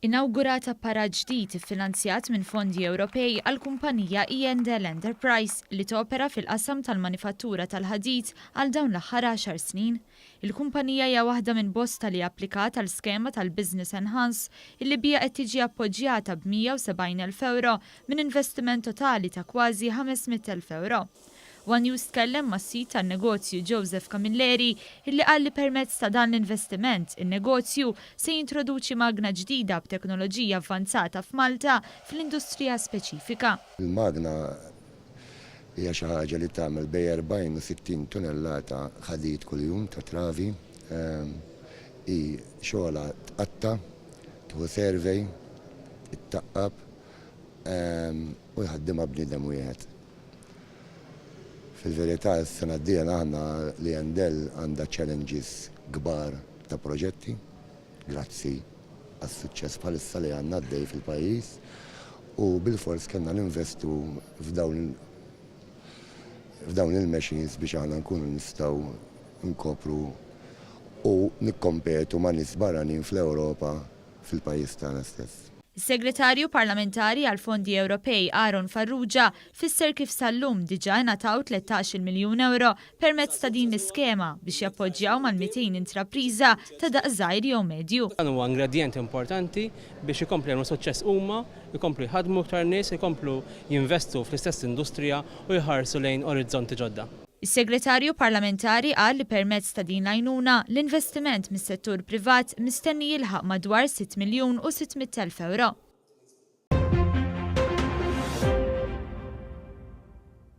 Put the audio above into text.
Inawgurata para ġdid iffinanzjat minn fondi Ewropej għal kumpanija E&L Enterprise li topera fil-qasam tal-manifattura tal-ħadid għal dawn l-aħħar 10 snin. Il-kumpanija hija waħda minn bosta li applikat għal skema tal-Business Enhance illi bija qed tiġi appoġġjata b'170,000 euro minn investiment totali ta' kważi 500,000 euro. One News tkellem mas-sit tan-negozju Joseph Camilleri illi qal li permezz ta' dan l-investiment in-negozju se jintroduċi magna ġdida b'teknoloġija avvanzata f'Malta fl-industrija speċifika. Il-magna hija xi ħaġa li tagħmel bejn 40 u 60 tunellata ħadid kuljum ta' travi. Hi xogħla tqatta, tieħu survey, ittaqqab u jħaddimha bniedem wieħed. Fil-verità, s-sena d-dija aħna li E&L għandha challenges kbar ta' proġetti, grazzi għas-suċċess bħalissa li għandna għaddej fil-pajjiż u bil-fors kellna ninvestu f'dawn il-machines biex aħna nkunu nistgħu nkopru u nikkompetu ma' nies barranin fl-Ewropa fil-pajjiż tagħna stess. Is-Segretarju Parlamentari għal Fondi Ewropej Aaron Farrugia fisser kif sal-lum diġà ngħataw 13 miljun euro permezz ta' din l-iskema biex jappoġġjaw mal-200 intrapriża ta' daqs żgħir jew medju. Dan huwa ingredient importanti biex ikomplu jagħmlu suċċess huma, jkomplu jħadmu aktar nies, jkomplu jinvestu fl-istess industrija u jħarsu lejn orizzonti ġodda. Is-Segretarju Parlamentari qal li permezz ta' din l-għajnuna l-investiment mis-settur privat mistenni jilħaq madwar 6 miljun u 600,000 euro.